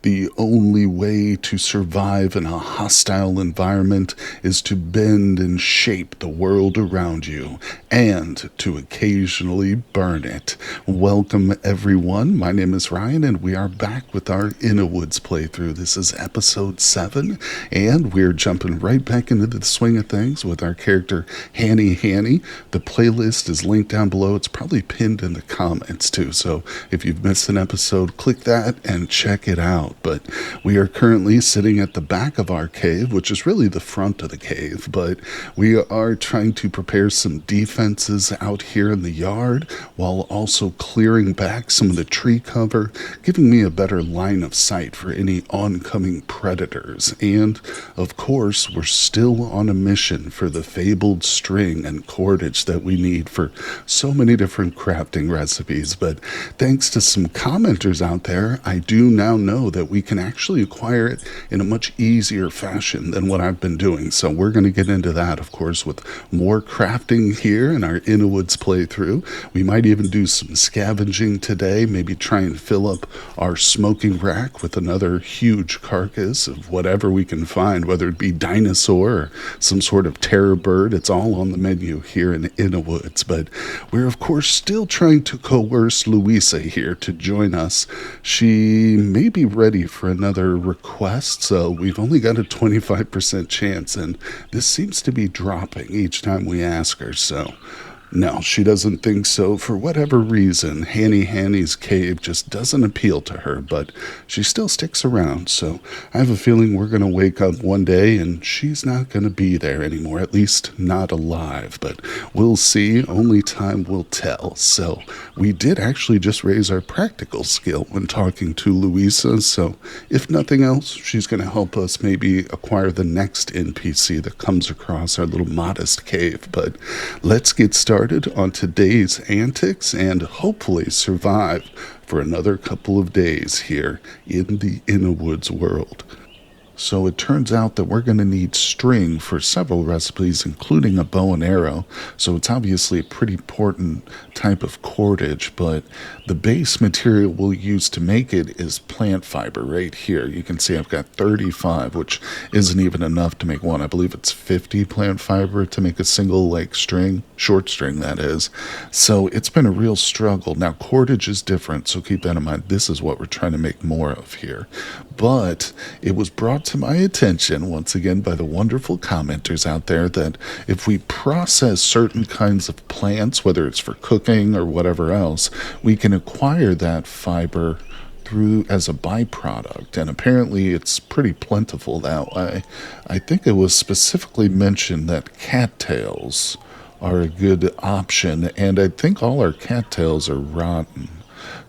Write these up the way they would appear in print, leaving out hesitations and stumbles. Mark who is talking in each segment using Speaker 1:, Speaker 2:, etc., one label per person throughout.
Speaker 1: the only way to survive in a hostile environment is to bend and shape the world around you and to occasionally burn it. Welcome everyone, my name is Ryan and we are back with our In a Woods playthrough. This is episode 7 and we're jumping right back into the swing of things with our character Hanny. The playlist is linked down below. It's probably pinned in the comments too, so if you've missed an episode, click that and check it out. But we are currently sitting at the back of our cave, which is really the front of the cave, but we are trying to prepare some defenses out here in the yard while also clearing back some of the tree cover, giving me a better line of sight for any oncoming predators. And of course, we're still on a mission for the fabled string and cordage that we need for so many different crafting recipes. But thanks to some commenters out there, I do now know that we can actually acquire it in a much easier fashion than what I've been doing. So we're going to get into that, of course, with more crafting here in our In a Woods playthrough. We might even do some scavenging today, maybe try and fill up our smoking rack with another huge carcass of whatever we can find, whether it be dinosaur or some sort of terror bird. It's all on the menu here in a Woods. But we're of course still trying to coerce Luisa here to join us. She may be ready for another request, so we've only got a 25% chance, and this seems to be dropping each time we ask her. So no, she doesn't think so. For whatever reason, Hanny's cave just doesn't appeal to her, but she still sticks around. So I have a feeling we're going to wake up one day and she's not going to be there anymore, at least not alive. But we'll see. Only time will tell. So we did actually just raise our practical skill when talking to Luisa. So if nothing else, she's going to help us maybe acquire the next NPC that comes across our little modest cave. But let's get started on today's antics and hopefully survive for another couple of days here in the In a Woods world. So it turns out that we're going to need string for several recipes, including a bow and arrow. So it's obviously a pretty important type of cordage, but the base material we'll use to make it is plant fiber right here. You can see I've got 35, which isn't even enough to make one. I believe it's 50 plant fiber to make a single string, short string that is. So it's been a real struggle. Now cordage is different, so keep that in mind. This is what we're trying to make more of here. But it was brought to my attention once again by the wonderful commenters out there that if we process certain kinds of plants, whether it's for cooking or whatever else, we can acquire that fiber through as a byproduct, and apparently it's pretty plentiful that way. I think it was specifically mentioned that cattails are a good option, and I think all our cattails are rotten.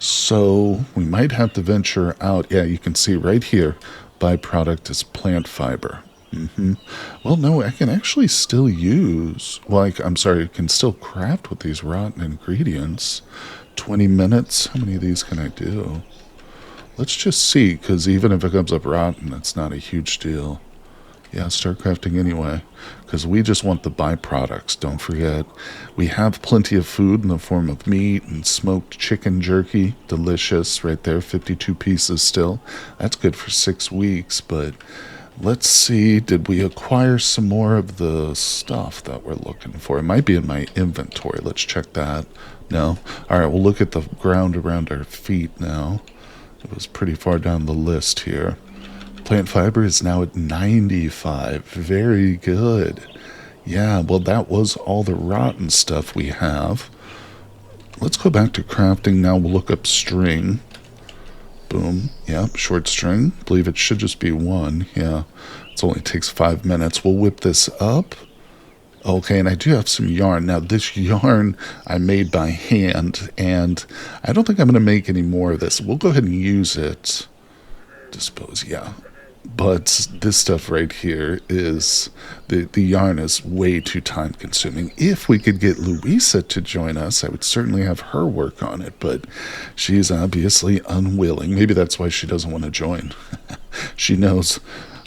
Speaker 1: So we might have to venture out. Yeah, you can see right here, byproduct is plant fiber. Well, no, I can actually still use, I'm sorry, I can still craft with these rotten ingredients. 20 minutes, how many of these can I do? Let's just see, because even if it comes up rotten, it's not a huge deal. Yeah, start crafting anyway, because we just want the byproducts, don't forget. We have plenty of food in the form of meat and smoked chicken jerky. Delicious, right there, 52 pieces still. That's good for 6 weeks, but let's see, did we acquire some more of the stuff that we're looking for? It might be in my inventory. Let's check that. No? All right, we'll look at the ground around our feet now. It was pretty far down the list here. Plant fiber is now at 95. Very good. Yeah, well, that was all the rotten stuff we have. Let's go back to crafting now. We'll look up string. Boom. Yep, short string. I believe it should just be 1. Yeah, it only takes 5 minutes. We'll whip this up. Okay, and I do have some yarn. Now, this yarn I made by hand, and I don't think I'm going to make any more of this. We'll go ahead and use it. Dispose, yeah. But this stuff right here is, the yarn is way too time consuming. If we could get Luisa to join us, I would certainly have her work on it, but she's obviously unwilling. Maybe that's why she doesn't want to join. She knows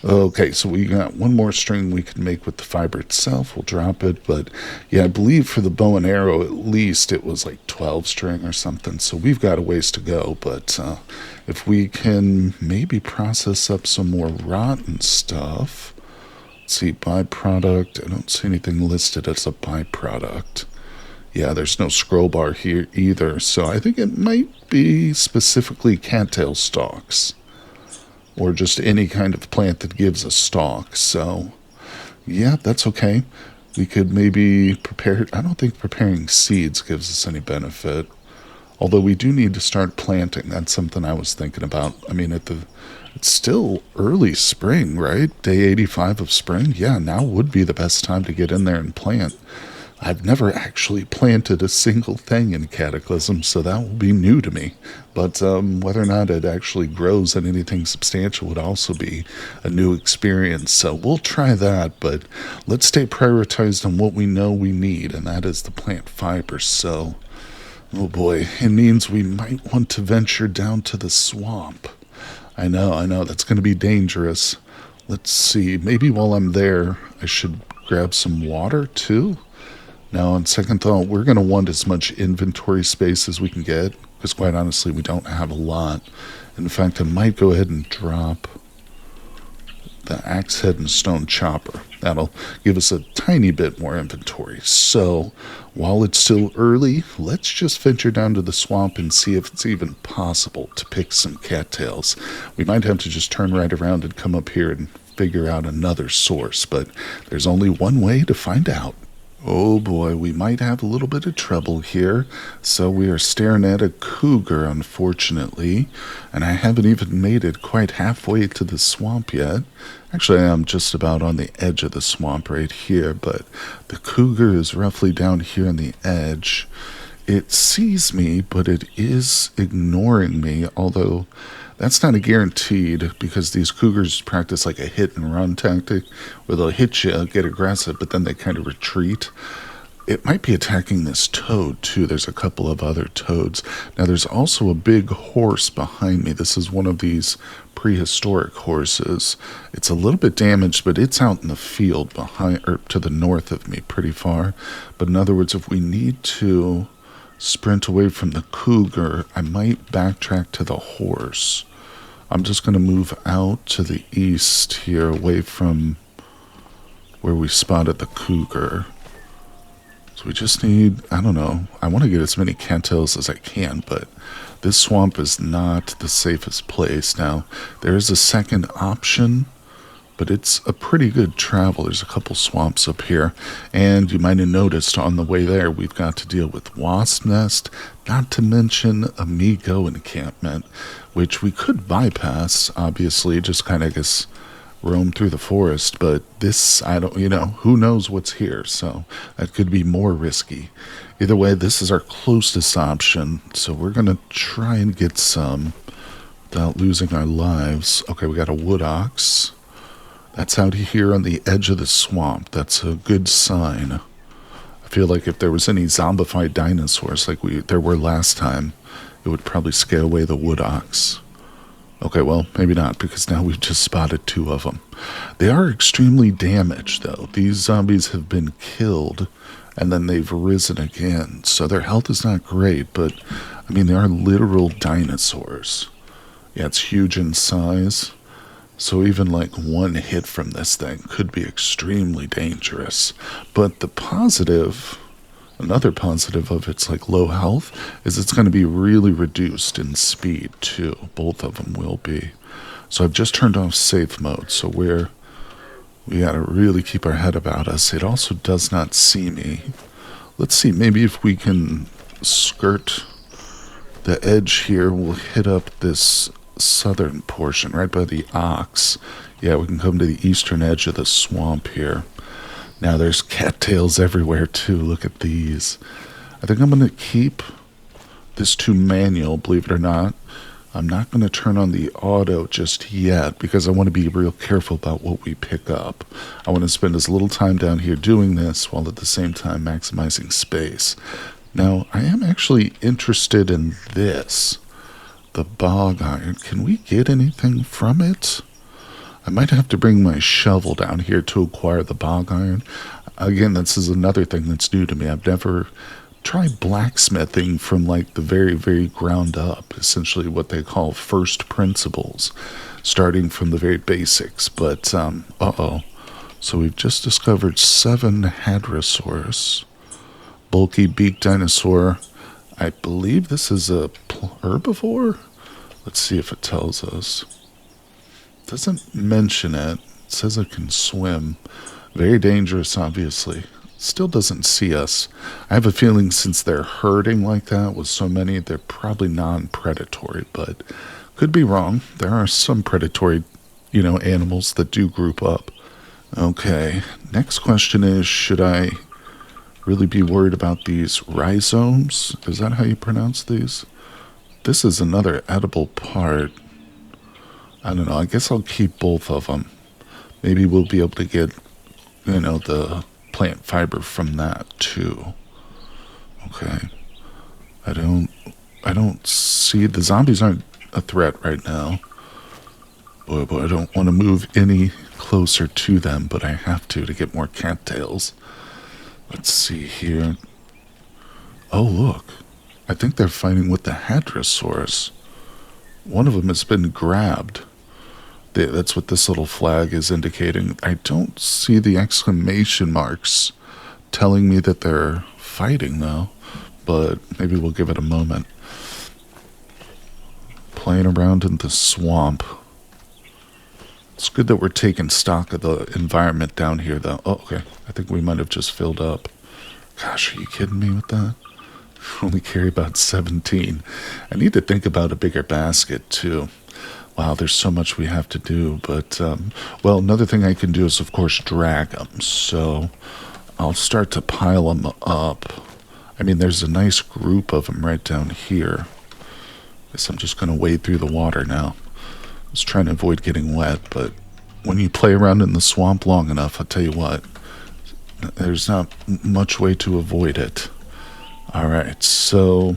Speaker 1: Okay, so we got one more string we can make with the fiber itself. We'll drop it, but yeah, I believe for the bow and arrow, at least it was like 12 string or something. So we've got a ways to go, but if we can maybe process up some more rotten stuff. Let's see, byproduct. I don't see anything listed as a byproduct. Yeah, there's no scroll bar here either, so I think it might be specifically cattail stalks, or just any kind of plant that gives a stalk. So, yeah, that's okay. We could maybe prepare. I don't think preparing seeds gives us any benefit. Although we do need to start planting. That's something I was thinking about. I mean, it's still early spring, right? Day 85 of spring. Yeah, now would be the best time to get in there and plant. I've never actually planted a single thing in Cataclysm, so that will be new to me. But whether or not it actually grows and anything substantial would also be a new experience. So we'll try that, but let's stay prioritized on what we know we need, and that is the plant fibers. So, oh boy, it means we might want to venture down to the swamp. I know, that's going to be dangerous. Let's see, maybe while I'm there, I should grab some water too? Now, on second thought, we're going to want as much inventory space as we can get, because quite honestly, we don't have a lot. In fact, I might go ahead and drop the axe head and stone chopper. That'll give us a tiny bit more inventory. So, while it's still early, let's just venture down to the swamp and see if it's even possible to pick some cattails. We might have to just turn right around and come up here and figure out another source, but there's only one way to find out. Oh boy, we might have a little bit of trouble here. So we are staring at a cougar, unfortunately, and I haven't even made it quite halfway to the swamp yet. Actually, I'm just about on the edge of the swamp right here, but the cougar is roughly down here on the edge. It sees me, but it is ignoring me, although that's not a guaranteed, because these cougars practice like a hit and run tactic where they'll hit you, get aggressive, but then they kind of retreat. It might be attacking this toad too. There's a couple of other toads. Now there's also a big horse behind me. This is one of these prehistoric horses. It's a little bit damaged, but it's out in the field behind, or to the north of me pretty far. But in other words, if we need to sprint away from the cougar, I might backtrack to the horse. I'm just going to move out to the east here, away from where we spotted the cougar. So we just need, I don't know, I want to get as many cattails as I can, but this swamp is not the safest place. Now, there is a second option, but it's a pretty good travel. There's a couple swamps up here, and you might have noticed on the way there we've got to deal with wasp nest, not to mention amigo encampment, which we could bypass, obviously, just kind of, I guess, roam through the forest, but this, I don't, who knows what's here, so that could be more risky. Either way, this is our closest option, so we're going to try and get some without losing our lives. Okay, we got a wood ox. That's out here on the edge of the swamp. That's a good sign. I feel like if there was any zombified dinosaurs like there were last time, it would probably scare away the wood ox. Okay, well, maybe not, because now we've just spotted two of them. They are extremely damaged, though. These zombies have been killed, and then they've risen again. So their health is not great, but, I mean, they are literal dinosaurs. Yeah, it's huge in size. So even like one hit from this thing could be extremely dangerous. But the positive, another positive of its like low health, is it's going to be really reduced in speed too. Both of them will be. So I've just turned off safe mode, so we got to really keep our head about us. It also does not see me. Let's see, maybe if we can skirt the edge here, we'll hit up this southern portion right by the ox. Yeah, we can come to the eastern edge of the swamp here. Now there's cattails everywhere too. Look at these. I think I'm going to keep this to manual, believe it or not. I'm not going to turn on the auto just yet because I want to be real careful about what we pick up. I want to spend as little time down here doing this while at the same time maximizing space. Now, I am actually interested in this. The bog iron. Can we get anything from it? I might have to bring my shovel down here to acquire the bog iron. Again, this is another thing that's new to me. I've never tried blacksmithing from like the very, very ground up, essentially what they call first principles, starting from the very basics. But, uh-oh. So we've just discovered 7 hadrosaurs. Bulky beak dinosaur. I believe this is a herbivore. Let's see if it tells us. Doesn't mention it. It says it can swim. Very dangerous, obviously. Still doesn't see us. I have a feeling since they're herding like that with so many, they're probably non-predatory, but could be wrong. There are some predatory, animals that do group up. Okay, next question is, should I really be worried about these rhizomes? Is that how you pronounce these? This is another edible part. I don't know. I guess I'll keep both of them. Maybe we'll be able to get, the plant fiber from that too. Okay. I don't see, the zombies aren't a threat right now. Boy, I don't want to move any closer to them, but I have to get more cattails. Let's see here. Oh, look. I think they're fighting with the hadrosaurs. One of them has been grabbed. That's what this little flag is indicating. I don't see the exclamation marks telling me that they're fighting, though. But maybe we'll give it a moment. Playing around in the swamp. It's good that we're taking stock of the environment down here, though. Oh, okay. I think we might have just filled up. Gosh, are you kidding me with that? Only carry about 17. I need to think about a bigger basket, too. Wow, there's so much we have to do. But, another thing I can do is, of course, drag them. So I'll start to pile them up. I mean, there's a nice group of them right down here. Guess I'm just going to wade through the water now. I was trying to avoid getting wet, but when you play around in the swamp long enough, I'll tell you what, there's not much way to avoid it. Alright, so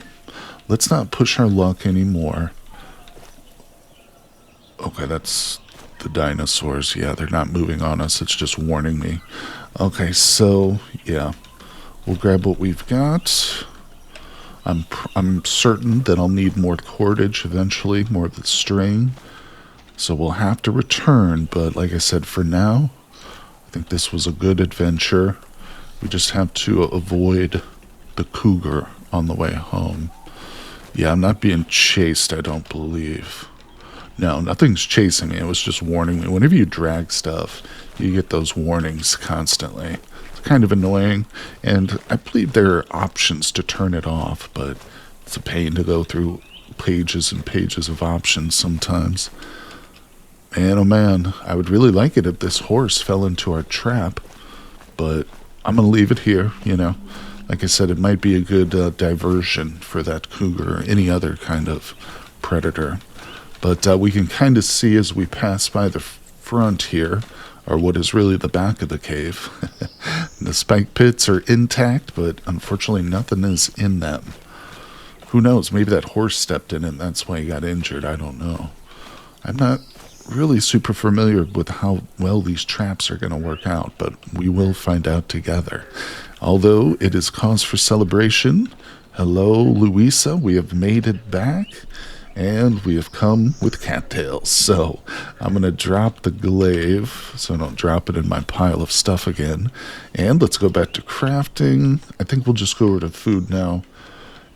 Speaker 1: let's not push our luck anymore. Okay, that's the dinosaurs. Yeah, they're not moving on us. It's just warning me. Okay, so, yeah. We'll grab what we've got. I'm certain that I'll need more cordage eventually, more of the string. So we'll have to return, but like I said, for now, I think this was a good adventure. We just have to avoid the cougar on the way home. Yeah, I'm not being chased, I don't believe. No, nothing's chasing me. It was just warning me. Whenever you drag stuff, you get those warnings constantly. It's kind of annoying, and I believe there are options to turn it off, but it's a pain to go through pages and pages of options sometimes. Man, oh man, I would really like it if this horse fell into our trap, but I'm going to leave it here, Like I said, it might be a good diversion for that cougar or any other kind of predator. But we can kind of see as we pass by the front here, or what is really the back of the cave. The spike pits are intact, but unfortunately nothing is in them. Who knows, maybe that horse stepped in and that's why he got injured, I don't know. I'm not really super familiar with how well these traps are going to work out, but we will find out together. Although it is cause for celebration. Hello, Luisa, we have made it back. And we have come with cattails. So I'm going to drop the glaive so I don't drop it in my pile of stuff again. And let's go back to crafting. I think we'll just go over to food now.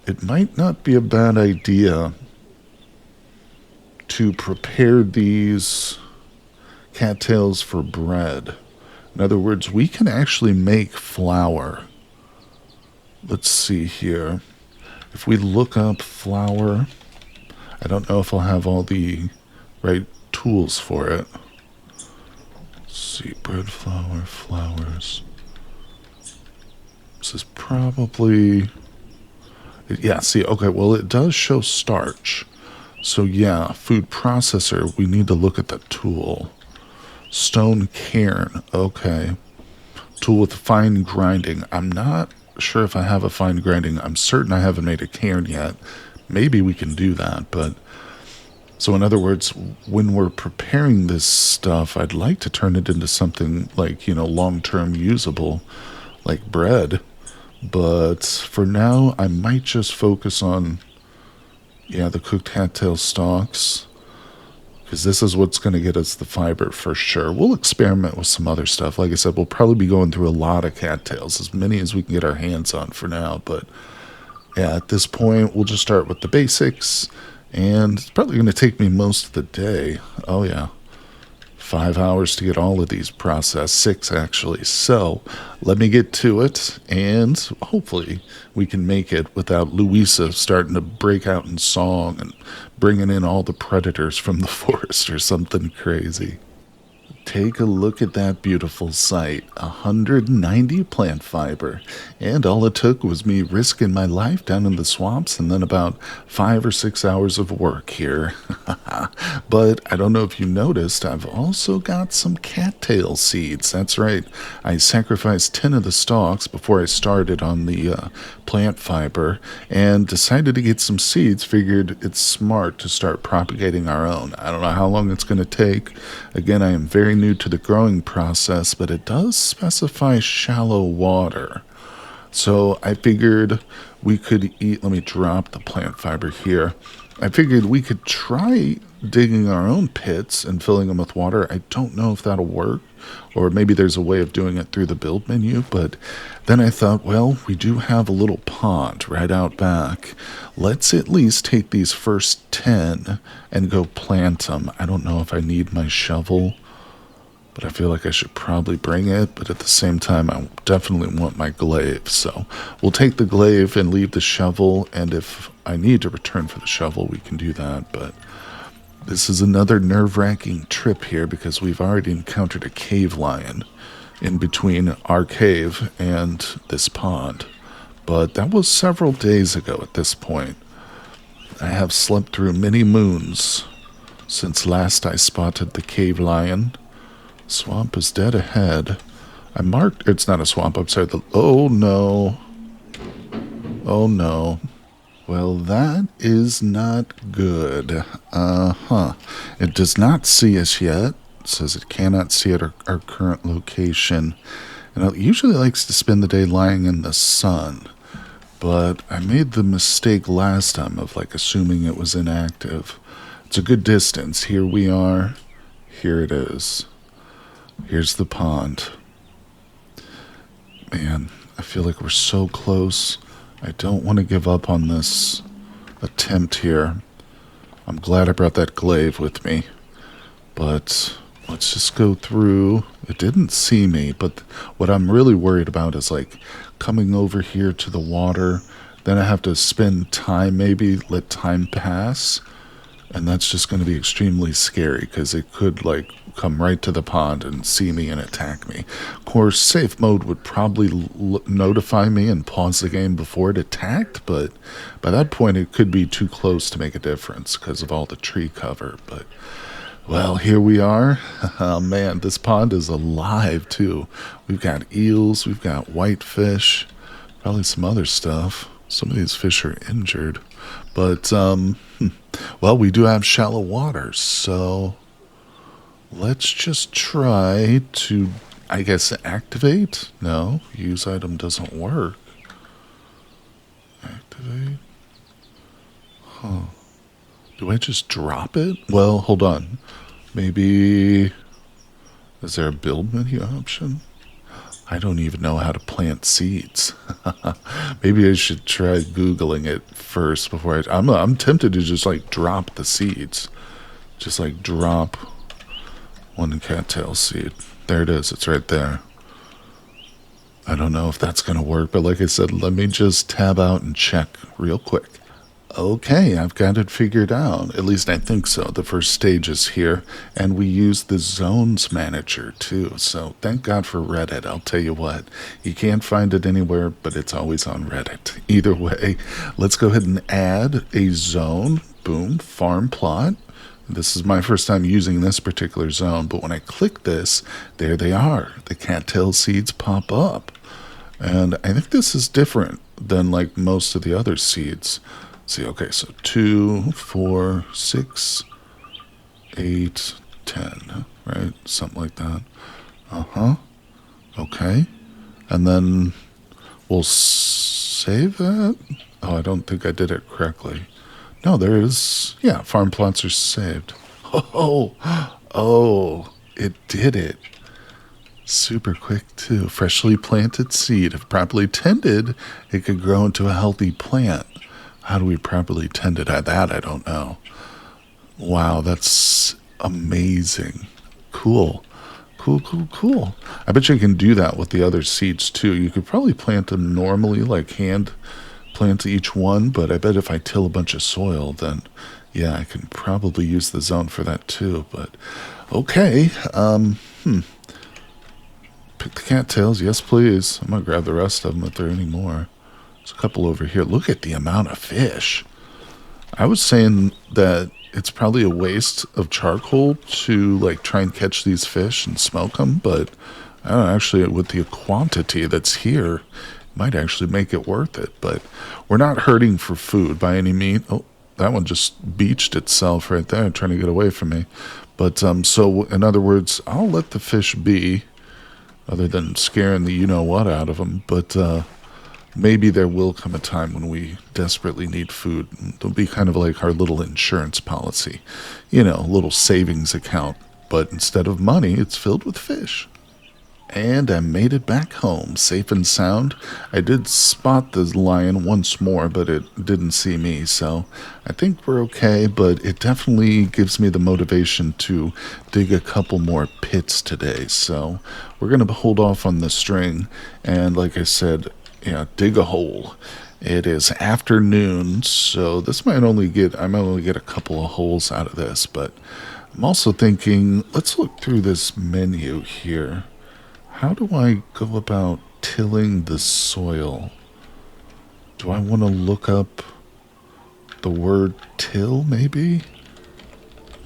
Speaker 1: It might not be a bad idea to prepare these cattails for bread. In other words, we can actually make flour. Let's see here. If we look up flour, I don't know if I'll have all the right tools for it. Let's see, bread, flour, flowers. This is probably... Yeah, see, okay, well, it does show starch. So yeah, food processor, we need to look at the tool. Stone cairn, okay. Tool with fine grinding. I'm not sure if I have a fine grinding. I'm certain I haven't made a cairn yet. Maybe we can do that, but So in other words, when we're preparing this stuff, I'd like to turn it into something like, long-term usable, like bread. But for now, I might just focus on, the cooked cattail stalks, because this is what's going to get us the fiber for sure. We'll experiment with some other stuff. Like I said, we'll probably be going through a lot of cattails, as many as we can get our hands on for now. But yeah, at this point, we'll just start with the basics, and it's probably going to take me most of the day. Oh yeah, 5 hours to get all of these processed, 6 actually. So let me get to it, and hopefully we can make it without Luisa starting to break out in song and bringing in all the predators from the forest or something crazy. Take a look at that beautiful sight. 190 plant fiber. And all it took was me risking my life down in the swamps and then about 5 or 6 hours of work here. But I don't know if you noticed, I've also got some cattail seeds. That's right. I sacrificed 10 of the stalks before I started on the plant fiber and decided to get some seeds. Figured it's smart to start propagating our own. I don't know how long it's going to take. Again, I am very new to the growing process, but it does specify shallow water. So I figured we could eat. Let me drop the plant fiber here. I figured we could try digging our own pits and filling them with water. I don't know if that'll work, or maybe there's a way of doing it through the build menu, but then I thought, well, we do have a little pond right out back. Let's at least take these first 10 and go plant them. I don't know if I need my shovel, but I feel like I should probably bring it. But at the same time, I definitely want my glaive. So we'll take the glaive and leave the shovel. And if I need to return for the shovel, we can do that. But this is another nerve-wracking trip here because we've already encountered a cave lion in between our cave and this pond. But that was several days ago at this point. I have slept through many moons since last I spotted the cave lion. Swamp is dead ahead. I marked... It's not a swamp, I'm sorry. Oh, no. Oh, no. Well, that is not good. It does not see us yet. It says it cannot see at our current location. And it usually likes to spend the day lying in the sun. But I made the mistake last time of, assuming it was inactive. It's a good distance. Here we are. Here it is. Here's the pond. Man, I feel like we're so close. I don't want to give up on this attempt here. I'm glad I brought that glaive with me. But let's just go through. It didn't see me, but what I'm really worried about is coming over here to the water. Then I have to spend time, maybe let time pass. And that's just going to be extremely scary because it could come right to the pond and see me and attack me. Of course, safe mode would probably notify me and pause the game before it attacked, but by that point it could be too close to make a difference because of all the tree cover. But, well, here we are. Oh, man, this pond is alive too. We've got eels, we've got whitefish, probably some other stuff. Some of these fish are injured. But, well, we do have shallow water, so let's just try to, I guess, activate. No, use item doesn't work. Activate. Huh. Do I just drop it? Well, hold on. Maybe, is there a build menu option? I don't even know how to plant seeds. Maybe I should try Googling it first before I'm tempted to just drop the seeds. Just drop one cattail seed. There it is. It's right there. I don't know if that's going to work, but like I said, let me just tab out and check real quick. Okay, I've got it figured out. At least I think so. The first stage is here, and we use the zones manager too. So thank God for Reddit. I'll tell you what, you can't find it anywhere, but it's always on Reddit. Either way, let's go ahead and add a zone. Boom, farm plot. This is my first time using this particular zone, but when I click this, there they are. The cattail seeds pop up. And I think this is different than most of the other seeds. See, okay, so 2, 4, 6, 8, 10, right? Something like that. Uh-huh. Okay. And then we'll save that. Oh, I don't think I did it correctly. No, there is. Yeah, farm plots are saved. Oh, oh, it did it. Super quick, too. Freshly planted seed. If properly tended, it could grow into a healthy plant. How do we properly tend it? That I don't know. Wow, that's amazing. Cool. Cool, cool, cool. I bet you can do that with the other seeds, too. You could probably plant them normally, like hand plant each one, but I bet if I till a bunch of soil, then, yeah, I can probably use the zone for that, too. But, okay. Pick the cattails, yes please. I'm gonna grab the rest of them if there are any more. There's a couple over here. Look at the amount of fish. I was saying that it's probably a waste of charcoal to like try and catch these fish and smoke them, but I don't know, actually with the quantity that's here, it might actually make it worth it. But we're not hurting for food by any means. Oh, that one just beached itself right there, trying to get away from me. But so in other words, I'll let the fish be, other than scaring the you-know-what out of them. But maybe there will come a time when we desperately need food. It'll be kind of like our little insurance policy. You know, a little savings account. But instead of money, it's filled with fish. And I made it back home, safe and sound. I did spot the lion once more, but it didn't see me, so I think we're okay, but it definitely gives me the motivation to dig a couple more pits today, so we're going to hold off on the string, and like I said, yeah, dig a hole. It is afternoon, so this I might only get a couple of holes out of this, but I'm also thinking, let's look through this menu here. How do I go about tilling the soil? Do I want to look up the word till, maybe?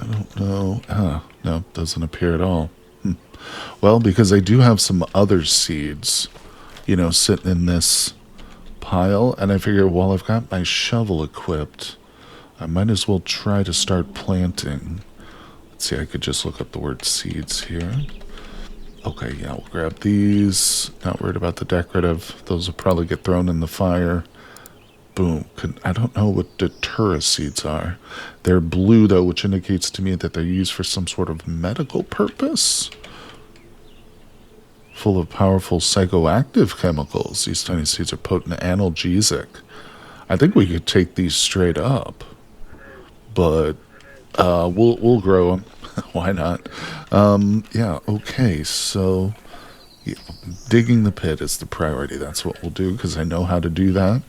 Speaker 1: I don't know. No, doesn't appear at all. Well, because I do have some other seeds, you know, sitting in this pile, and I figure while I've got my shovel equipped, I might as well try to start planting. Let's see, I could just look up the word seeds here. Okay, yeah, we'll grab these. Not worried about the decorative. Those will probably get thrown in the fire. Boom. I don't know what datura seeds are. They're blue, though, which indicates to me that they're used for some sort of medical purpose. Full of powerful psychoactive chemicals. These tiny seeds are potent analgesic. I think we could take these straight up. But we'll grow them. Why not? Yeah, okay, so yeah, digging the pit is the priority. That's what we'll do, because I know how to do that.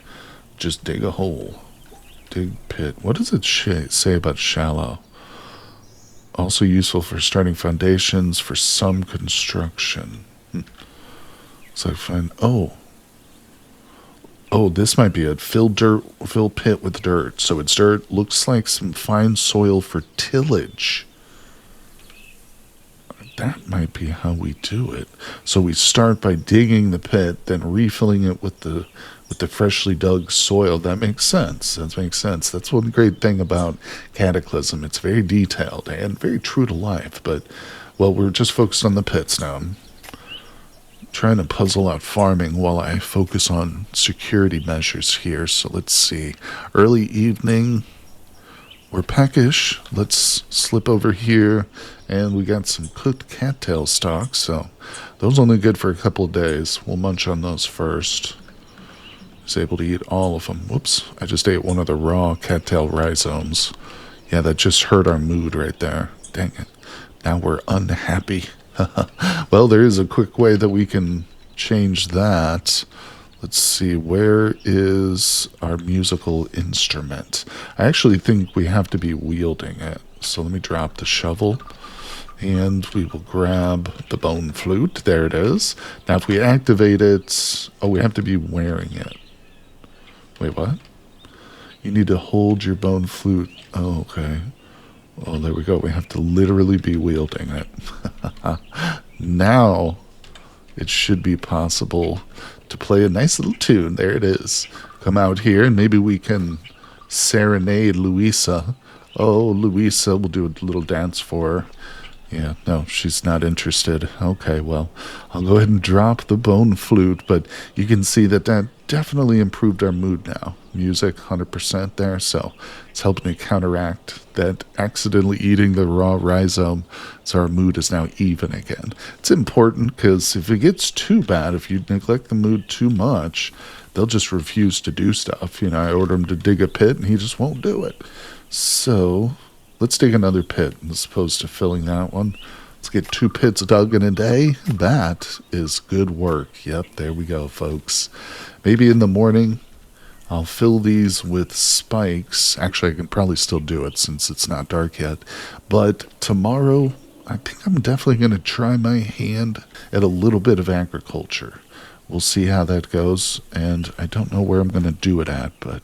Speaker 1: Just dig a hole. Dig pit. What does it say about shallow? Also useful for starting foundations for some construction. So I find, oh, this might be it. Fill pit with dirt. So it's dirt. Looks like some fine soil for tillage. That might be how we do it. So we start by digging the pit, then refilling it with the freshly dug soil. That makes sense. That's one great thing about Cataclysm. It's very detailed and very true to life. But, well, we're just focused on the pits now. I'm trying to puzzle out farming while I focus on security measures here. So let's see. Early evening. We're peckish. Let's slip over here, and we got some cooked cattail stalks, so those only good for a couple of days. We'll munch on those first. I was able to eat all of them. Whoops, I just ate one of the raw cattail rhizomes. Yeah, that just hurt our mood right there. Dang it. Now we're unhappy. Well, there is a quick way that we can change that. Let's see, where is our musical instrument? I actually think we have to be wielding it. So let me drop the shovel, and we will grab the bone flute. There it is. Now if we activate it, oh, we have to be wearing it. Wait, what? You need to hold your bone flute. Oh, okay. Oh, there we go. We have to literally be wielding it. Now it should be possible to play a nice little tune. There it is. Come out here and maybe we can serenade Luisa Oh, Luisa, we'll do a little dance for her. Yeah, no, she's not interested. Okay, well, I'll go ahead and drop the bone flute, but you can see that that definitely improved our mood now. Music, 100% there, so it's helping to counteract that accidentally eating the raw rhizome, so our mood is now even again. It's important because if it gets too bad, if you neglect the mood too much, they'll just refuse to do stuff. You know, I order him to dig a pit and he just won't do it. So let's dig another pit as opposed to filling that one. Let's get 2 pits dug in a day. That is good work. Yep, there we go, folks. Maybe in the morning, I'll fill these with spikes. Actually, I can probably still do it since it's not dark yet. But tomorrow, I think I'm definitely going to try my hand at a little bit of agriculture. We'll see how that goes, and I don't know where I'm going to do it at, but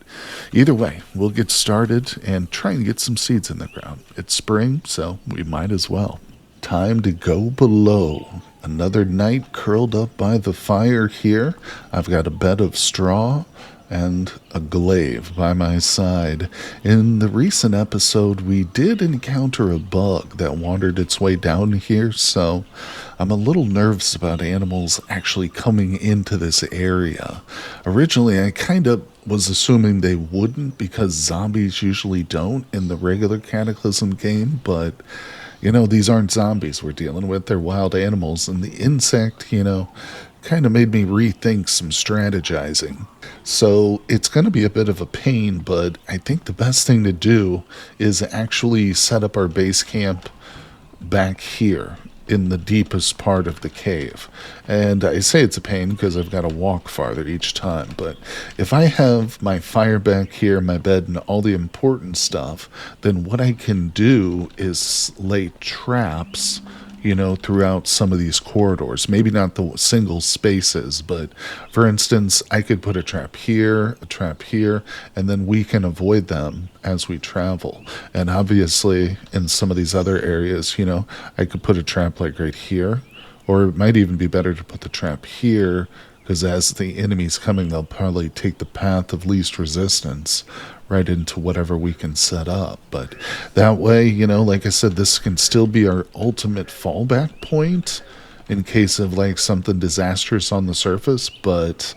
Speaker 1: either way, we'll get started and try and get some seeds in the ground. It's spring, so we might as well. Time to go below. Another night curled up by the fire here. I've got a bed of straw and a glaive by my side. In the recent episode, we did encounter a bug that wandered its way down here, so I'm a little nervous about animals actually coming into this area. Originally, I kind of was assuming they wouldn't because zombies usually don't in the regular Cataclysm game, but you know, these aren't zombies we're dealing with, they're wild animals, and the insect, you know, kind of made me rethink some strategizing. So it's going to be a bit of a pain, but I think the best thing to do is actually set up our base camp back here in the deepest part of the cave. And I say it's a pain because I've got to walk farther each time. But if I have my fire back here, my bed, and all the important stuff, then what I can do is lay traps, you know, throughout some of these corridors. Maybe not the single spaces, but for instance, I could put a trap here, and then we can avoid them as we travel. And obviously, in some of these other areas, you know, I could put a trap like right here, or it might even be better to put the trap here because as the enemy's coming, they'll probably take the path of least resistance right into whatever we can set up. But that way, you know, like I said, this can still be our ultimate fallback point in case of like something disastrous on the surface. But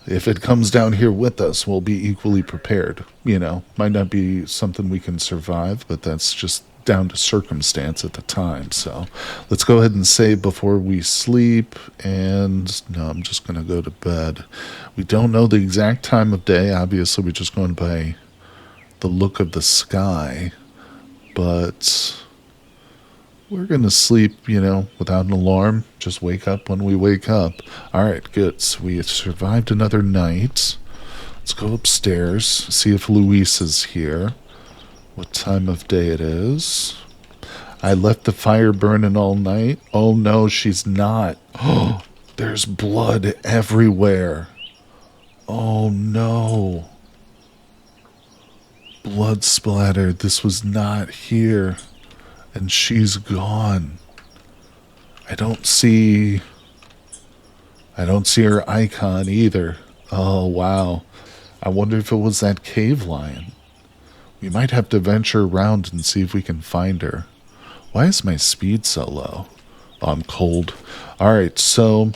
Speaker 1: if it comes down here with us, we'll be equally prepared. You know, might not be something we can survive, but that's just down to circumstance at the time. So let's go ahead and save before we sleep. And no, I'm just going to go to bed. We don't know the exact time of day. Obviously, we're just going by the look of the sky. But we're going to sleep, you know, without an alarm. Just wake up when we wake up. All right, good. So we have survived another night. Let's go upstairs, see if Luisa's here. What time of day it is. I left the fire burning all night. Oh no, she's not. Oh, there's blood everywhere. Oh no. Blood splattered. This was not here. And she's gone. I don't see her icon either. Oh wow. I wonder if it was that cave lion. We might have to venture around and see if we can find her. Why is my speed so low? Oh, I'm cold. Alright, so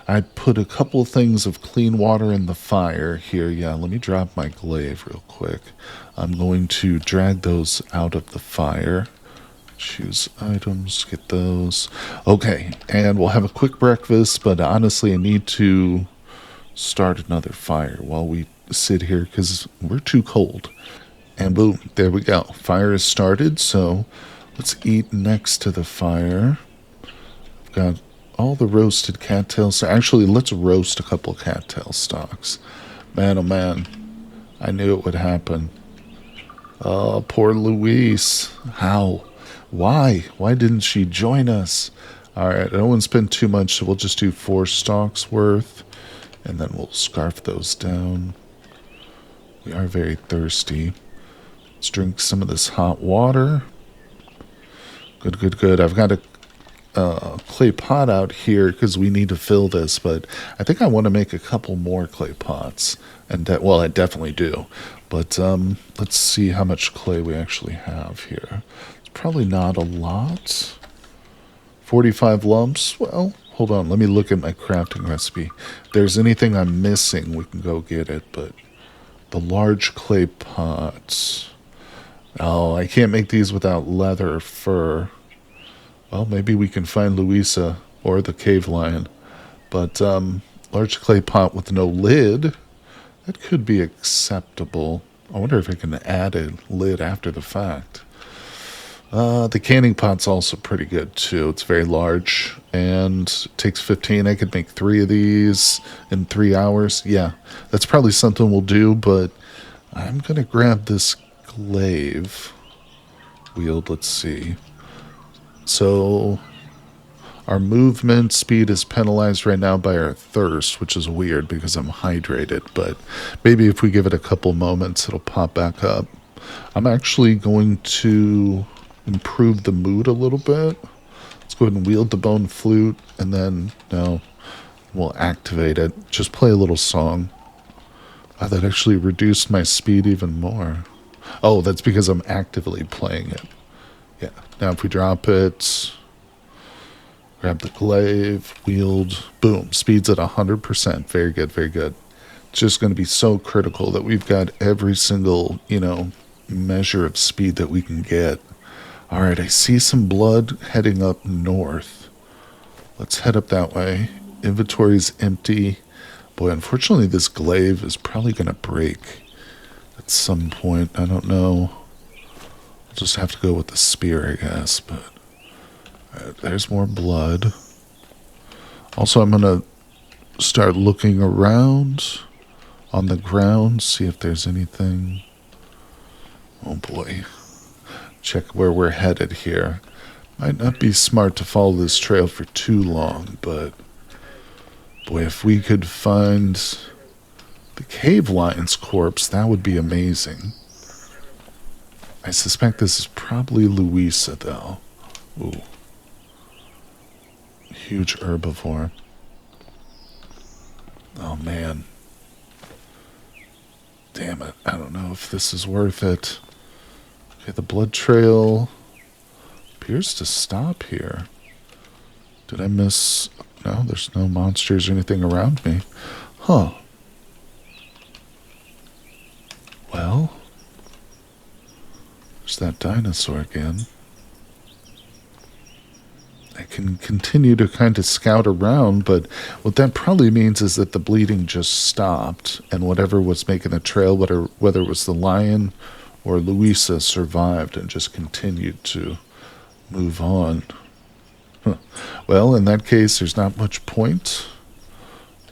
Speaker 1: I put a couple things of clean water in the fire here. Yeah, let me drop my glaive real quick. I'm going to drag those out of the fire. Choose items, get those. Okay, and we'll have a quick breakfast, but honestly, I need to start another fire while we sit here because we're too cold. And boom, there we go. Fire is started, so let's eat next to the fire. I've got all the roasted cattails. So actually, let's roast a couple cattail stalks. Man, oh man, I knew it would happen. Oh, poor Louise. How? Why? Why didn't she join us? All right, I don't want to spend too much, so we'll just do 4 stalks worth, and then we'll scarf those down. We are very thirsty. Let's drink some of this hot water. Good, good, good. I've got a clay pot out here because we need to fill this, but I think I want to make a couple more clay pots. And well, I definitely do. But let's see how much clay we actually have here. It's probably not a lot. 45 lumps. Well, hold on. Let me look at my crafting recipe. If there's anything I'm missing, we can go get it. But the large clay pots. Oh, I can't make these without leather or fur. Well, maybe we can find Luisa or the cave lion. But large clay pot with no lid, that could be acceptable. I wonder if I can add a lid after the fact. The canning pot's also pretty good too. It's very large and it takes 15. I could make 3 of these in 3 hours. Yeah, that's probably something we'll do, but I'm going to grab this glaive wield. Let's see. So our movement speed is penalized right now by our thirst, which is weird because I'm hydrated, but maybe if we give it a couple moments, it'll pop back up. I'm actually going to improve the mood a little bit. Let's go ahead and wield the bone flute, and then, no, we'll activate it. Just play a little song. Wow, that actually reduced my speed even more. Oh, that's because I'm actively playing it. Yeah, now if we drop it, grab the glaive, wield, boom, speed's at 100%. Very good, very good. It's just going to be so critical that we've got every single, measure of speed that we can get. All right, I see some blood heading up north. Let's head up that way. Inventory's empty. Boy, unfortunately, this glaive is probably going to break at some point. I don't know. I'll just have to go with the spear, I guess. But there's more blood. Also, I'm going to start looking around on the ground, see if there's anything. Oh, boy. Check where we're headed here. Might not be smart to follow this trail for too long, but boy, if we could find the cave lion's corpse, that would be amazing. I suspect this is probably Luisa, though. Ooh. Huge herbivore. Oh, man. Damn it. I don't know if this is worth it. Okay, the blood trail appears to stop here. Did I miss? No, there's no monsters or anything around me. Huh. Well, there's that dinosaur again. I can continue to kind of scout around, but what that probably means is that the bleeding just stopped, and whatever was making the trail, whether it was the lion or Luisa, survived and just continued to move on. Huh. Well, in that case, there's not much point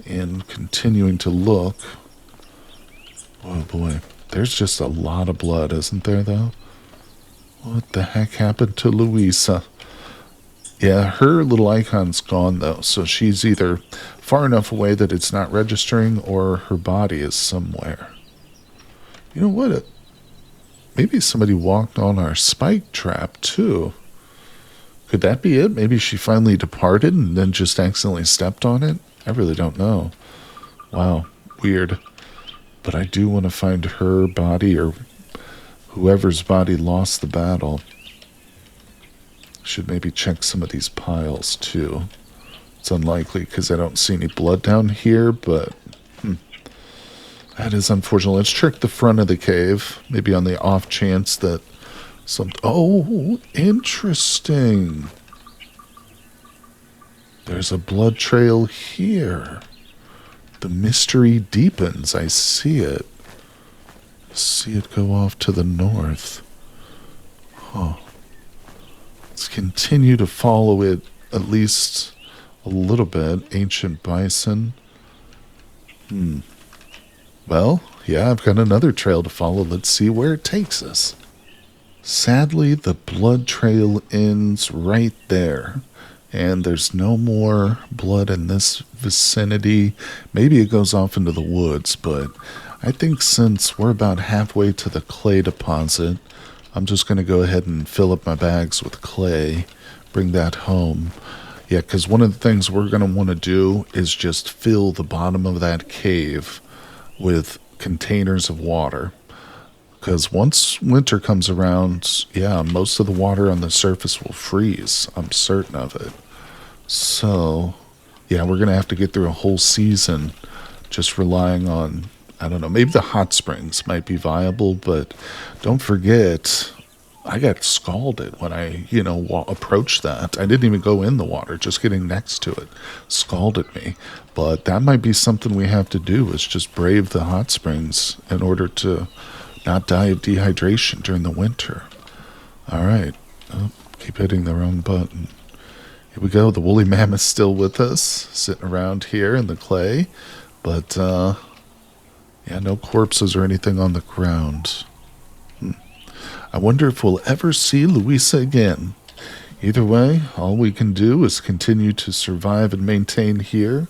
Speaker 1: in continuing to look. Oh boy, there's just a lot of blood, isn't there, though? What the heck happened to Luisa? Yeah, her little icon's gone, though, so she's either far enough away that it's not registering, or her body is somewhere. You know what? Maybe somebody walked on our spike trap, too. Could that be it? Maybe she finally departed and then just accidentally stepped on it? I really don't know. Wow, weird. But I do want to find her body, or whoever's body lost the battle. Should maybe check some of these piles, too. It's unlikely because I don't see any blood down here, but that is unfortunate. Let's check the front of the cave, maybe on the off chance that oh, interesting. There's a blood trail here. The mystery deepens. I see it. See it go off to the north. Huh. Let's continue to follow it at least a little bit. Ancient bison. Well, yeah, I've got another trail to follow. Let's see where it takes us. Sadly, the blood trail ends right there. And there's no more blood in this vicinity. Maybe it goes off into the woods, but I think since we're about halfway to the clay deposit, I'm just going to go ahead and fill up my bags with clay, bring that home. Yeah, because one of the things we're going to want to do is just fill the bottom of that cave with containers of water. Because once winter comes around, yeah, most of the water on the surface will freeze. I'm certain of it. So, yeah, we're going to have to get through a whole season just relying on, I don't know, maybe the hot springs might be viable, but don't forget, I got scalded when I, approached that. I didn't even go in the water, just getting next to it scalded me. But that might be something we have to do, is just brave the hot springs in order to not die of dehydration during the winter. All right. Oh, keep hitting the wrong button. Here we go. The woolly mammoth's still with us, sitting around here in the clay. But, yeah, no corpses or anything on the ground. I wonder if we'll ever see Luisa again. Either way, all we can do is continue to survive and maintain here,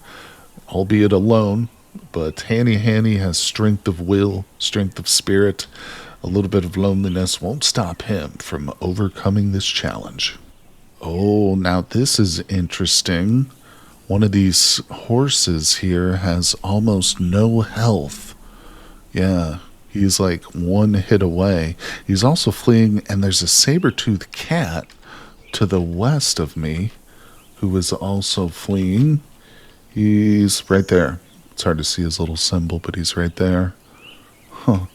Speaker 1: albeit alone. But Hanny has strength of will, strength of spirit. A little bit of loneliness won't stop him from overcoming this challenge. Oh, now this is interesting. One of these horses here has almost no health. Yeah, he's like one hit away. He's also fleeing, and there's a saber-toothed cat to the west of me who is also fleeing. He's right there. It's hard to see his little symbol, but he's right there. Huh.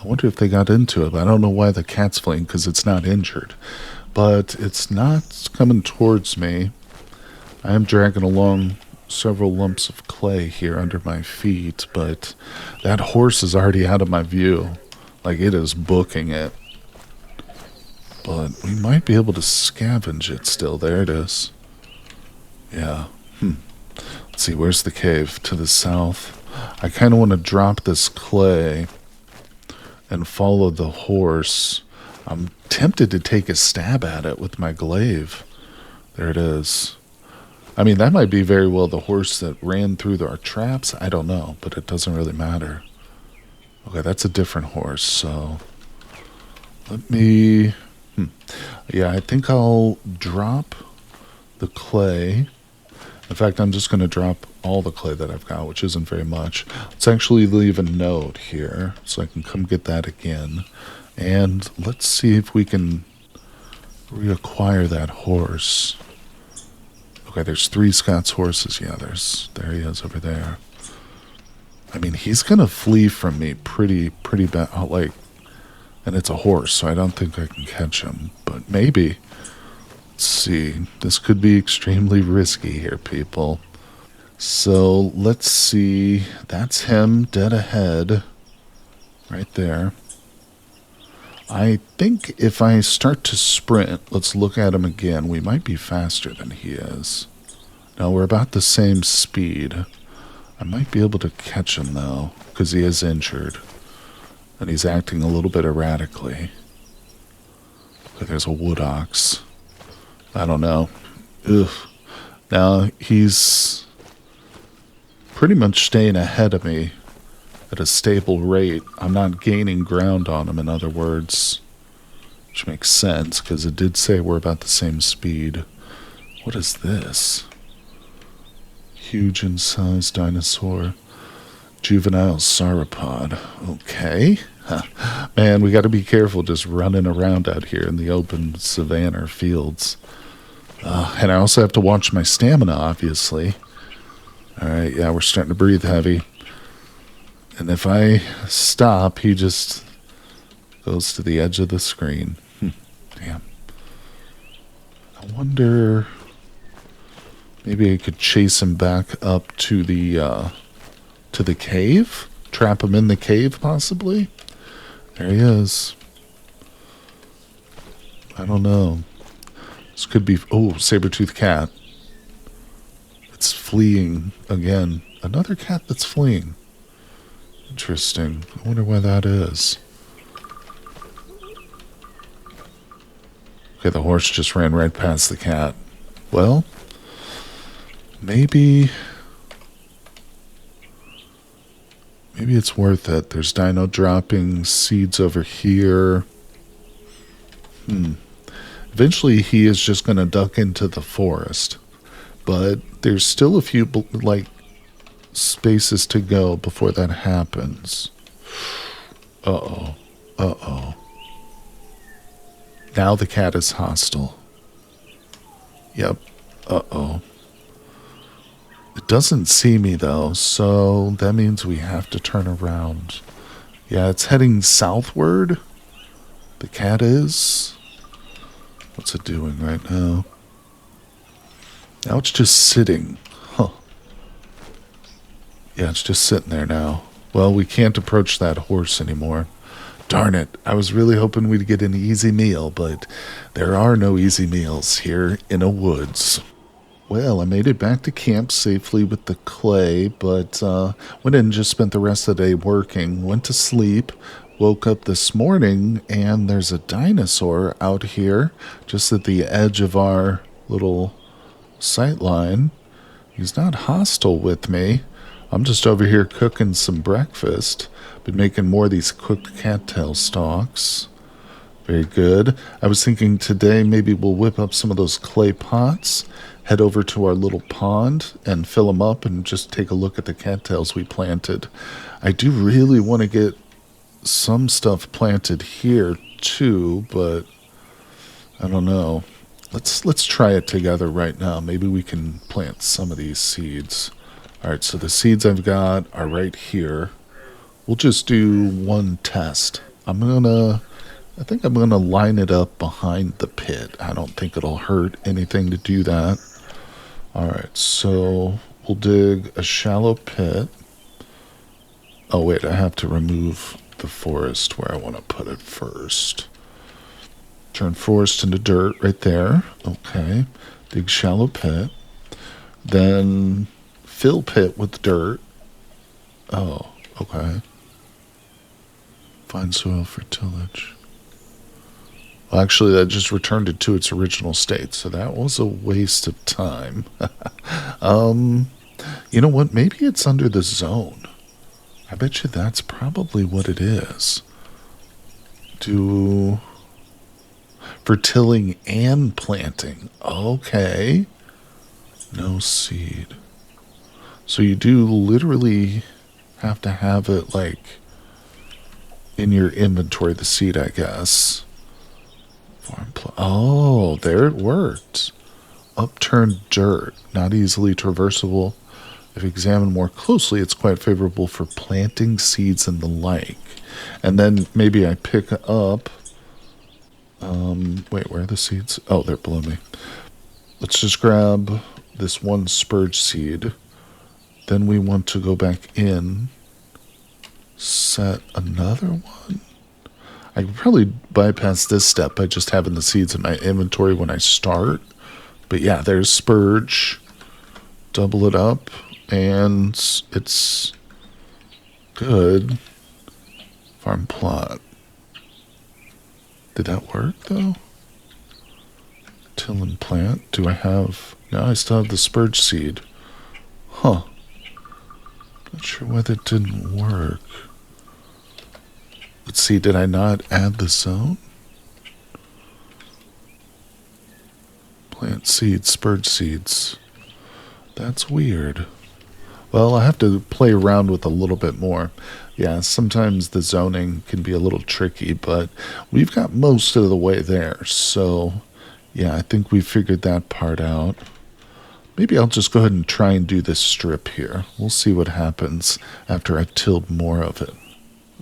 Speaker 1: I wonder if they got into it. I don't know why the cat's fleeing, because it's not injured. But it's not coming towards me. I am dragging along several lumps of clay here under my feet, but that horse is already out of my view. Like, it is booking it. But we might be able to scavenge it still. There it is. Yeah. Let's see, where's the cave? To the south. I kind of want to drop this clay and follow the horse. I'm tempted to take a stab at it with my glaive. There it is. I mean, that might be very well the horse that ran through our traps. I don't know, but it doesn't really matter. Okay, that's a different horse, so let me... Yeah, I think I'll drop the clay. In fact, I'm just going to drop all the clay that I've got, which isn't very much. Let's actually leave a note here so I can come get that again. And let's see if we can reacquire that horse. Okay, there's 3 Scott's horses. Yeah, there he is over there. I mean, he's going to flee from me pretty bad. And it's a horse, so I don't think I can catch him. But maybe. Let's see. This could be extremely risky here, people. So, let's see. That's him dead ahead. Right there. I think if I start to sprint, let's look at him again. We might be faster than he is. No, we're about the same speed. I might be able to catch him, though, because he is injured. And he's acting a little bit erratically. Okay, there's a wood ox. I don't know. Ugh. Now, he's pretty much staying ahead of me at a stable rate. I'm not gaining ground on him, in other words. Which makes sense, because it did say we're about the same speed. What is this? Huge in size dinosaur. Juvenile sauropod. Okay. Huh. Man, we got to be careful just running around out here in the open savanna fields. And I also have to watch my stamina, obviously. Alright, yeah, we're starting to breathe heavy. And if I stop, he just goes to the edge of the screen. Damn. I wonder... Maybe I could chase him back up to the cave? Trap him in the cave, possibly? There he is. I don't know. This could be... Oh, saber-toothed cat. It's fleeing again. Another cat that's fleeing. Interesting. I wonder why that is. Okay, the horse just ran right past the cat. Well, maybe it's worth it. There's dino dropping seeds over here. Eventually he is just going to duck into the forest. but there's still a few, like, spaces to go before that happens. Uh-oh. Uh-oh. Now the cat is hostile. Yep. Uh-oh. It doesn't see me, though, so that means we have to turn around. Yeah, it's heading southward. The cat is. What's it doing right now? Now it's just sitting. Huh. Yeah, it's just sitting there now. Well, we can't approach that horse anymore. Darn it. I was really hoping we'd get an easy meal, but there are no easy meals here in a woods. Well, I made it back to camp safely with the clay, but went in and just spent the rest of the day working. Went to sleep, woke up this morning, and there's a dinosaur out here just at the edge of our little sight line. He's not hostile with me. I'm just over here cooking some breakfast. Been making more of these cooked cattail stalks. Very good. I was thinking today maybe we'll whip up some of those clay pots, head over to our little pond and fill them up and just take a look at the cattails we planted. I do really want to get some stuff planted here too, but I don't know. Let's try it together right now. Maybe we can plant some of these seeds. All right, so the seeds I've got are right here. We'll just do one test. I think I'm gonna line it up behind the pit. I don't think it'll hurt anything to do that. All right, so we'll dig a shallow pit. Oh wait, I have to remove the forest where I want to put it first. Turn forest into dirt right there. Okay, dig shallow pit. Then fill pit with dirt. Oh, okay. Find soil for tillage. Well, actually, that just returned it to its original state, so that was a waste of time. You know what? Maybe it's under the zone. I bet you that's probably what it is. For tilling and planting. Okay. No seed. So you do literally have to have it, like, in your inventory, the seed, I guess. Oh, there it worked. Upturned dirt, not easily traversable. If examined more closely, it's quite favorable for planting seeds and the like. And then maybe I pick up... wait, where are the seeds? Oh, they're below me. Let's just grab this one spurge seed. Then we want to go back in, set another one. I could probably bypass this step by just having the seeds in my inventory when I start. But yeah, there's spurge. Double it up, and it's good. Farm plot. Did that work, though? Till and plant. Do I have... No, I still have the spurge seed. Huh. Not sure why that didn't work. Let's see, did I not add the zone? Plant seeds, spurge seeds. That's weird. Well, I have to play around with a little bit more. Yeah, sometimes the zoning can be a little tricky, but we've got most of the way there. So, yeah, I think we figured that part out. Maybe I'll just go ahead and try and do this strip here. We'll see what happens after I've tilled more of it.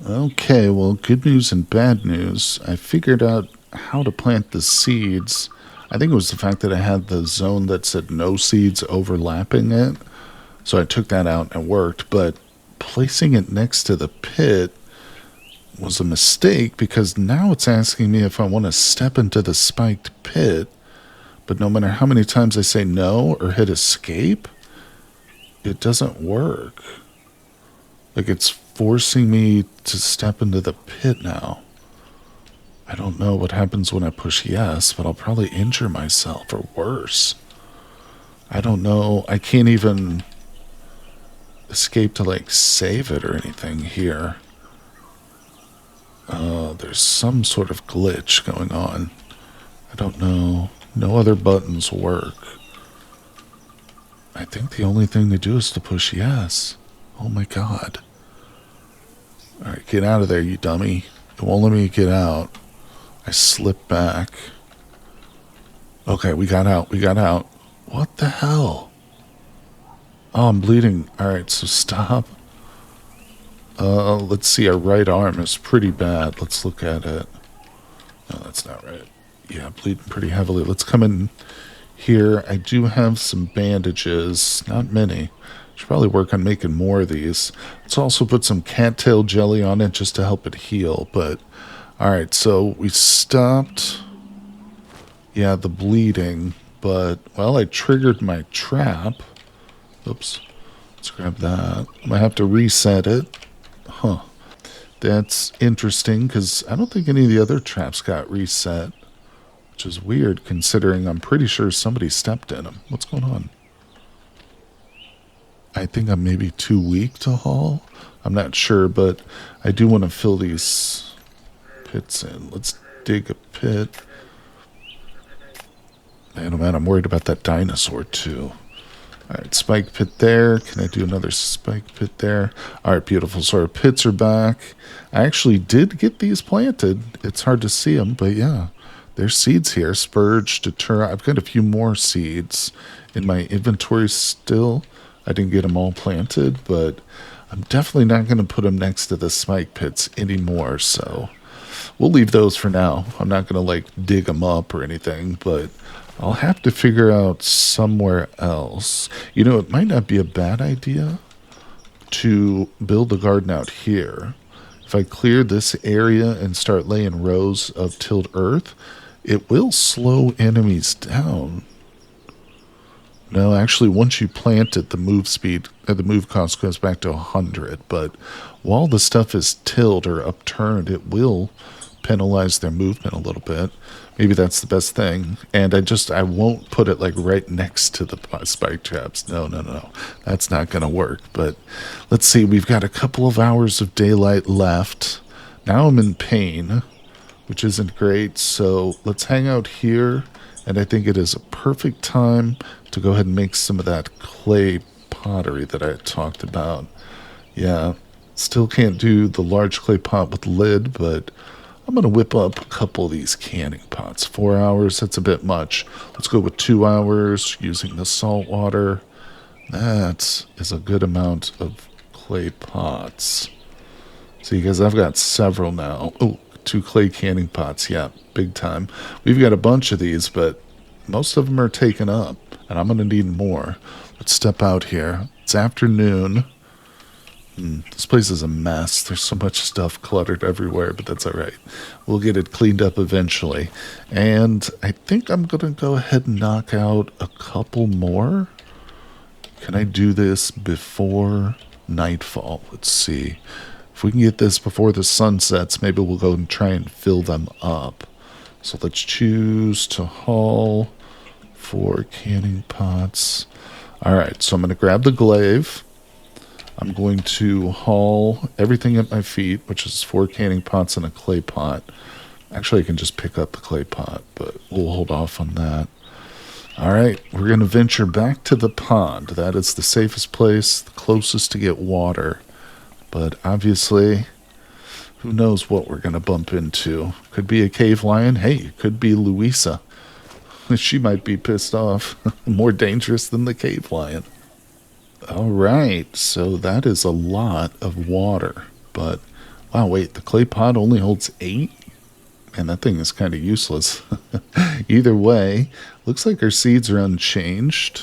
Speaker 1: Okay, well, good news and bad news. I figured out how to plant the seeds. I think it was the fact that I had the zone that said no seeds overlapping it. So I took that out and it worked. But placing it next to the pit was a mistake because now it's asking me if I want to step into the spiked pit. But no matter how many times I say no or hit escape, it doesn't work. Like, it's forcing me to step into the pit now. I don't know what happens when I push yes, but I'll probably injure myself or worse. I don't know. I can't even escape to, like, save it or anything here. There's some sort of glitch going on. I don't know. No other buttons work. I think the only thing to do is to push yes. Oh my god. Alright, get out of there, you dummy. It won't let me get out. I slipped back. Okay, we got out. We got out. What the hell? Oh, I'm bleeding. Alright, so stop. Let's see. Our right arm is pretty bad. Let's look at it. No, that's not right. Yeah, bleeding pretty heavily. Let's come in here. I do have some bandages. Not many. Should probably work on making more of these. Let's also put some cattail jelly on it just to help it heal. But, alright, so we stopped, yeah, the bleeding. But, well, I triggered my trap. Oops. Let's grab that. I'm going to have to reset it. Huh. That's interesting, because I don't think any of the other traps got reset. Which is weird, considering I'm pretty sure somebody stepped in them. What's going on? I think I'm maybe too weak to haul. I'm not sure, but I do want to fill these pits in. Let's dig a pit. Man, oh man, I'm worried about that dinosaur too. Alright, spike pit there. Can I do another spike pit there? Alright, beautiful. So our pits are back. I actually did get these planted. It's hard to see them, but yeah. There's seeds here. Spurge, deter. I've got a few more seeds in my inventory still. I didn't get them all planted, but I'm definitely not going to put them next to the spike pits anymore, so we'll leave those for now. I'm not going to, like, dig them up or anything, but I'll have to figure out somewhere else. You know, it might not be a bad idea to build a garden out here. If I clear this area and start laying rows of tilled earth, it will slow enemies down. No, actually, once you plant it, the move speed, the move cost goes back to 100. But while the stuff is tilled or upturned, it will penalize their movement a little bit. Maybe that's the best thing. And I won't put it like right next to the spike traps. No. That's not going to work. But let's see, we've got a couple of hours of daylight left. Now I'm in pain, which isn't great. So let's hang out here. And I think it is a perfect time to go ahead and make some of that clay pottery that I talked about. Yeah, still can't do the large clay pot with lid, but I'm going to whip up a couple of these canning pots. 4 hours, that's a bit much. Let's go with 2 hours using the salt water. That is a good amount of clay pots. See, because I've got several now. Oh, 2 clay canning pots, yeah, big time. We've got a bunch of these, but most of them are taken up, and I'm going to need more. Let's step out here. It's afternoon. This place is a mess. There's so much stuff cluttered everywhere, but that's all right. We'll get it cleaned up eventually. And I think I'm going to go ahead and knock out a couple more. Can I do this before nightfall? Let's see. If we can get this before the sun sets, maybe we'll go and try and fill them up. So let's choose to haul 4 canning pots. Alright, so I'm going to grab the glaive. I'm going to haul everything at my feet, which is 4 canning pots and a clay pot. Actually, I can just pick up the clay pot, but we'll hold off on that. Alright, we're going to venture back to the pond. That is the safest place, the closest to get water. But obviously, who knows what we're going to bump into. Could be a cave lion. Hey, it could be Luisa. She might be pissed off. More dangerous than the cave lion. Alright, so that is a lot of water. But, wow, wait, the clay pot only holds 8? Man, that thing is kind of useless. Either way, looks like our seeds are unchanged.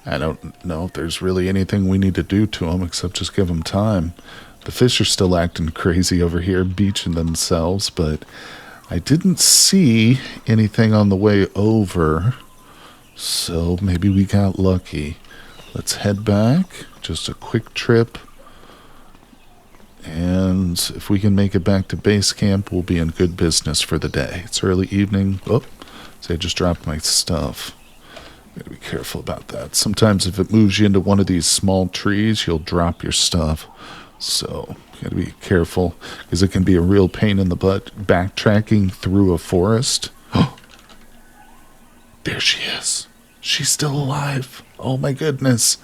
Speaker 1: I don't know if there's really anything we need to do to them except just give them time. The fish are still acting crazy over here, beaching themselves, but I didn't see anything on the way over, so maybe we got lucky. Let's head back, just a quick trip, and if we can make it back to base camp, we'll be in good business for the day. It's early evening. Oh, so I just dropped my stuff. Gotta be careful about that. Sometimes if it moves you into one of these small trees, you'll drop your stuff. So, gotta be careful, because it can be a real pain in the butt backtracking through a forest. Oh, there she is. She's still alive. Oh my goodness.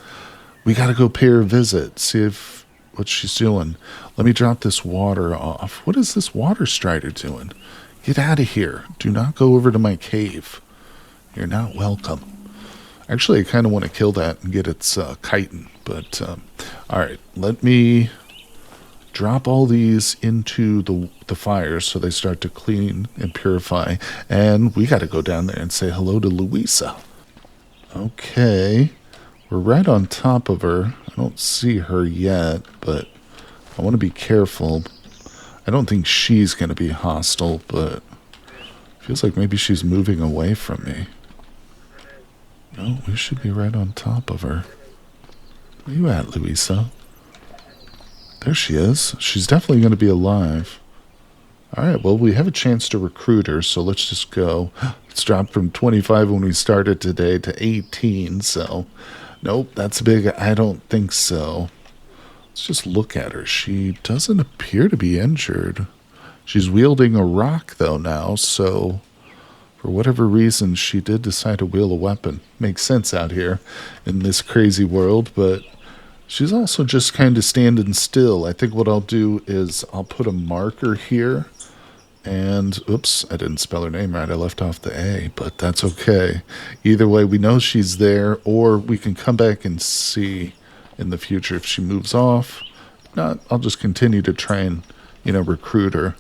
Speaker 1: We gotta go pay her a visit, see if what she's doing. Let me drop this water off. What is this water strider doing? Get out of here. Do not go over to my cave. You're not welcome. Actually, I kind of want to kill that and get its chitin. But, alright. Let me drop all these into the fire so they start to clean and purify. And we got to go down there and say hello to Luisa. Okay. We're right on top of her. I don't see her yet, but I want to be careful. I don't think she's going to be hostile, but it feels like maybe she's moving away from me. No, we should be right on top of her. Where you at, Luisa? There she is. She's definitely going to be alive. Alright, well, we have a chance to recruit her, so let's just go. It's dropped from 25 when we started today to 18, so... Nope, that's big. I don't think so. Let's just look at her. She doesn't appear to be injured. She's wielding a rock, though, now, so... For whatever reason, she did decide to wield a weapon. Makes sense out here in this crazy world, but... She's also just kind of standing still. I think what I'll do is I'll put a marker here. And, oops, I didn't spell her name right. I left off the A, but that's okay. Either way, we know she's there, or we can come back and see in the future if she moves off. If not, I'll just continue to try and, recruit her.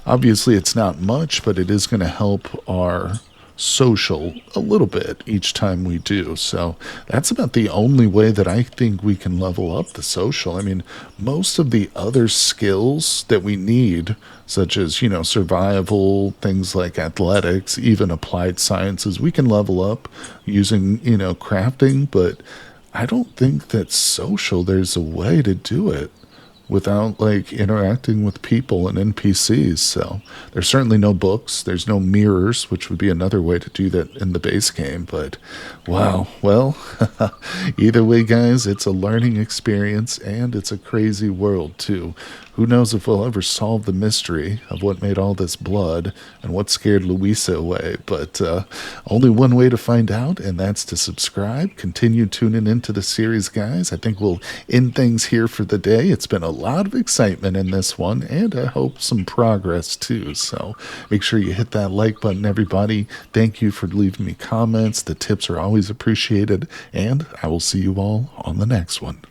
Speaker 1: Obviously, it's not much, but it is going to help our social a little bit each time we do. So that's about the only way that I think we can level up the social. I mean, most of the other skills that we need, such as, survival, things like athletics, even applied sciences, we can level up using, crafting, but I don't think that social, there's a way to do it without interacting with people and NPCs. So there's certainly no books, there's no mirrors, which would be another way to do that in the base game. But wow, well, either way, guys, it's a learning experience and it's a crazy world too. Who knows if we'll ever solve the mystery of what made all this blood and what scared Luisa away. But only one way to find out, and that's to subscribe. Continue tuning into the series, guys. I think we'll end things here for the day. It's been a lot of excitement in this one, and I hope some progress too. So make sure you hit that like button, everybody. Thank you for leaving me comments. The tips are always appreciated, and I will see you all on the next one.